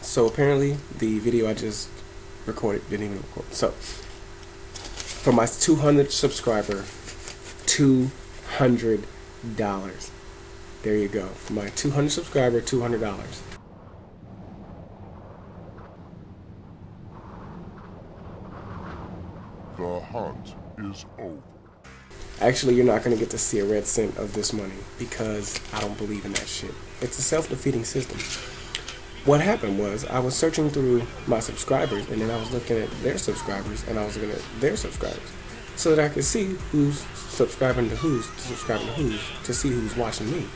So apparently the video I just recorded didn't even record. So for my 200 subscriber, $200. There you go. For my 200 subscriber, $200. The hunt is over. Actually, you're not going to get to see a red cent of this money because I don't believe in that shit. It's a self-defeating system. What happened was I was searching through my subscribers, and then I was looking at their subscribers, and I was looking at their subscribers, so that I could see who's subscribing to who's, to see who's watching me.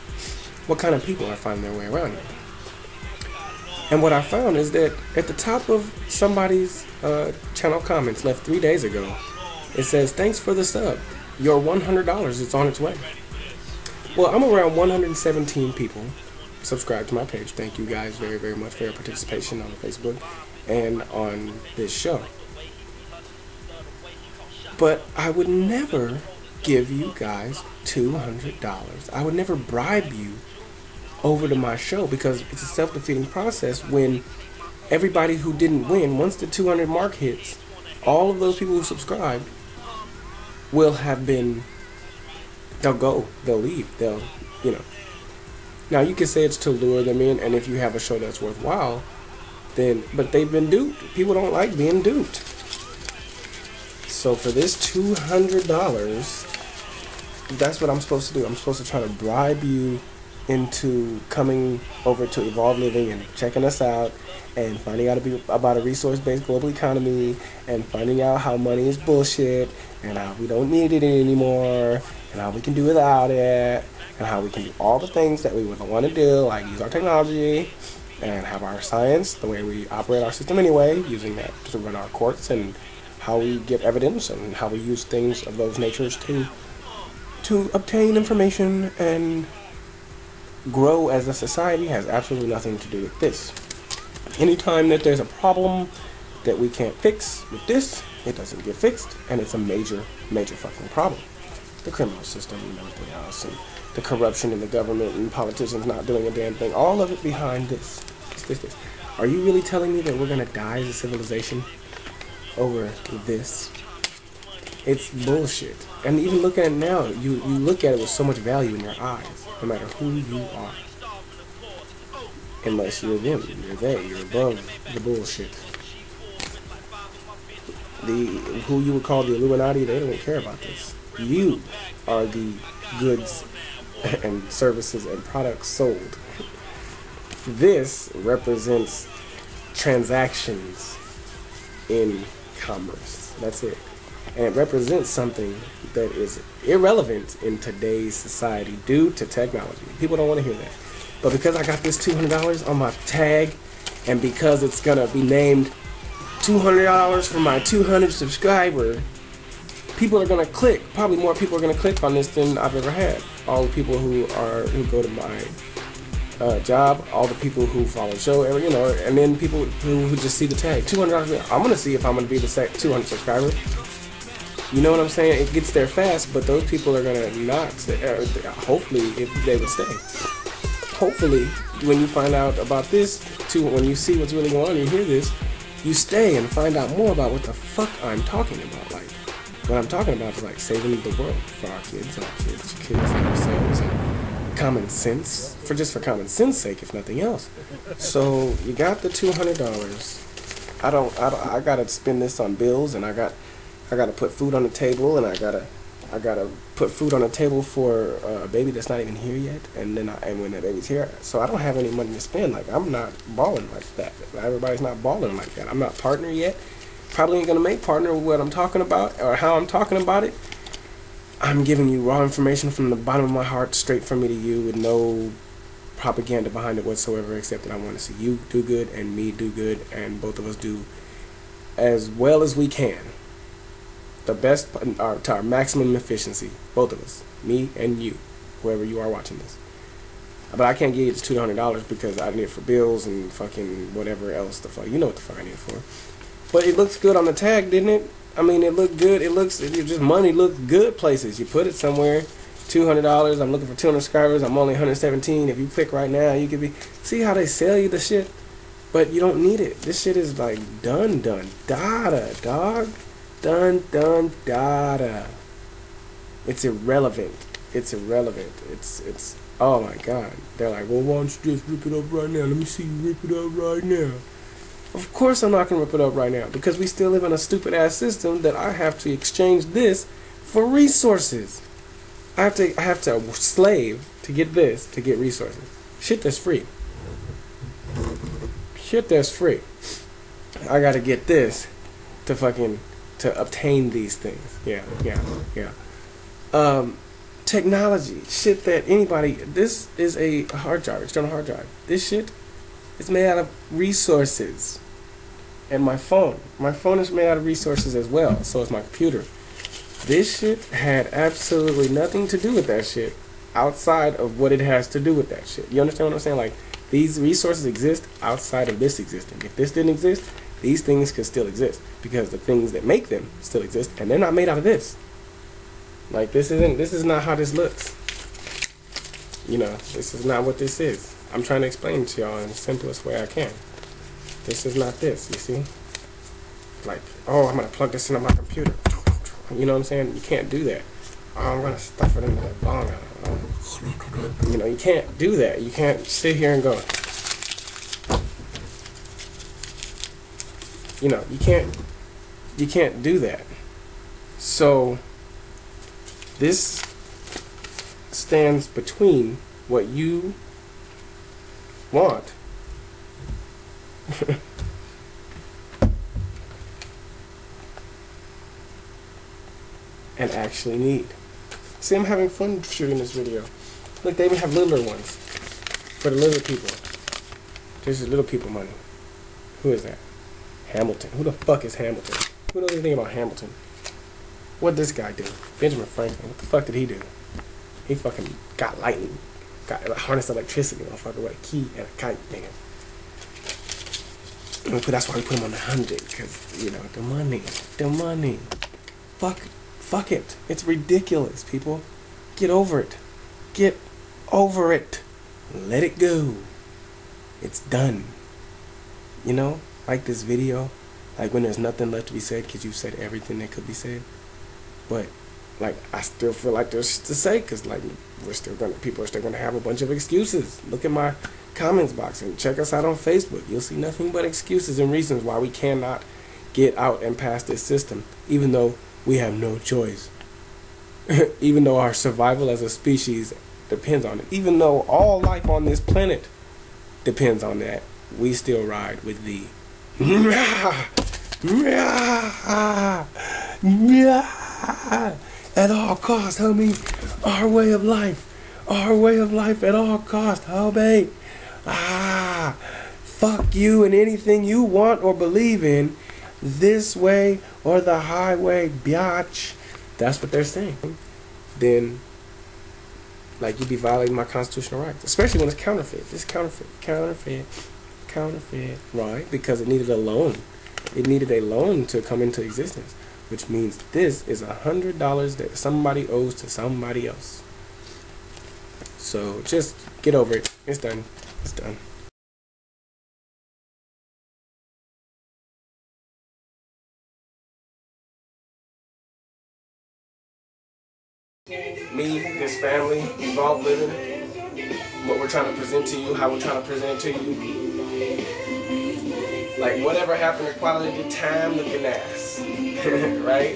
What kind of people are finding their way around here. And what I found is that at the top of somebody's channel comments left 3 days ago, it says, "Thanks for the sub. Your $100 is on its way." Well, I'm around 117 people subscribed to my page. Thank you guys very, very much for your participation on Facebook and on this show. But I would never give you guys $200. I would never bribe you over to my show because it's a self-defeating process when everybody who didn't win, once the 200 mark hits, all of those people who subscribed will have been, they'll go, they'll leave, they'll, you know. Now you can say it's to lure them in, and if you have a show that's worthwhile, then, but they've been duped. People don't like being duped. So for this $200, that's what I'm supposed to do. I'm supposed to try to bribe you into coming over to Evolve Living and checking us out and finding out about a resource-based global economy and finding out how money is bullshit and how we don't need it anymore and how we can do without it and how we can do all the things that we would want to do, like use our technology and have our science, the way we operate our system anyway, using that to run our courts, and how we get evidence and how we use things of those natures to obtain information and grow as a society has absolutely nothing to do with this. Anytime that there's a problem that we can't fix with this, it doesn't get fixed, and it's a major, major fucking problem. The criminal system and everything else, and the corruption in the government and politicians not doing a damn thing, all of it behind this. This. Are you really telling me that we're gonna die as a civilization over this? It's bullshit. And even looking at it now, you look at it with so much value in your eyes, no matter who you are. Unless you're them, you're they, you're above the bullshit. Who you would call the Illuminati, they don't care about this. You are the goods and services and products sold. This represents transactions in commerce. That's it. And it represents something that is irrelevant in today's society due to technology. People don't want to hear that. But because I got this $200 on my tag, and because it's going to be named $200 for my 200 subscriber, people are going to click. Probably more people are going to click on this than I've ever had. All the people who go to my job, all the people who follow the show, you know, and then people who just see the tag. $200. I'm going to see if I'm going to be the 200 subscriber. You know what I'm saying? It gets there fast, but those people are going to not stay. Hopefully, if they would stay. Hopefully, when you find out about this, when you see what's really going on and you hear this, you stay and find out more about what the fuck I'm talking about. Like, what I'm talking about is like saving the world for our kids and ourselves, and common sense, for common sense sake, if nothing else. So, you got the $200. I gotta spend this on bills, and I gotta put food on the table, and I gotta put food on the table for a baby that's not even here yet, and when that baby's here, so I don't have any money to spend. Like, I'm not balling like that. Everybody's not balling like that. I'm not partner yet. Probably ain't gonna make partner with what I'm talking about or how I'm talking about it. I'm giving you raw information from the bottom of my heart, straight from me to you, with no propaganda behind it whatsoever, except that I want to see you do good and me do good, and both of us do as well as we can. The best, to our maximum efficiency, both of us, me and you, whoever you are watching this. But I can't give you this $200 because I need it for bills and fucking whatever else the fuck. You know what the fuck I need it for. But it looks good on the tag, didn't it? I mean, it looked good. It just money looks good places. You put it somewhere. $200. I'm looking for 200 subscribers. I'm only 117. If you click right now, you could be. See how they sell you the shit? But you don't need it. This shit is like done data, dog. Done data. It's irrelevant. It's irrelevant. It's oh my god. They're like, well, why don't you just rip it up right now? Let me see you rip it up right now. Of course I'm not gonna rip it up right now, because we still live in a stupid ass system that I have to exchange this for resources. I have to slave to get this, to get resources. Shit that's free. Shit that's free. I gotta get this to obtain these things. Yeah. Technology. Shit that anybody, this is a hard drive, external hard drive. This shit is made out of resources. And my phone is made out of resources as well. So is my computer. This shit had absolutely nothing to do with that shit outside of what it has to do with that shit. You understand what I'm saying? Like, these resources exist outside of this existing. If this didn't exist, these things could still exist, because the things that make them still exist, and they're not made out of this. Like, this is not how this looks. You know, this is not what this is. I'm trying to explain it to y'all in the simplest way I can. This is not this, you see? Like, oh, I'm gonna plug this into my computer. You know what I'm saying? You can't do that. Oh, I'm gonna stuff it into the bong. You know, you can't do that. You can't sit here and go. You know, you can't do that. So this stands between what you want and actually need. See, I'm having fun shooting this video. Look, they even have littler ones for the little people. This is little people money. Who is that? Hamilton. Who the fuck is Hamilton? Who knows anything about Hamilton? What'd this guy do? Benjamin Franklin. What the fuck did he do? He fucking got lightning. Got harnessed electricity, motherfucker, with a key and a kite, nigga. That's why we put him on the 100, because, you know, the money. Fuck it. It's ridiculous, people. Get over it. Get over it. Let it go. It's done. You know, like this video, like when there's nothing left to be said because you've said everything that could be said. But, like, I still feel like there's to say, because, like, people are still gonna have a bunch of excuses. Look at my comments box and check us out on Facebook. You'll see nothing but excuses and reasons why we cannot get out and past this system, even though we have no choice. Even though our survival as a species depends on it. Even though all life on this planet depends on that, we still ride with the at all costs, homie. Our way of life at all costs, homie. Fuck you and anything you want or believe in, this way or the highway, biatch. That's what they're saying. Then, like, you'd be violating my constitutional rights, especially when it's counterfeit. It's counterfeit, right? Because it needed a loan. It needed a loan to come into existence, which means this is $100 that somebody owes to somebody else. So just get over it. It's done. It's done. Me, this family, Evolve Living, what we're trying to present to you, how we're trying to present it to you. Like, whatever happened to quality time looking ass, right?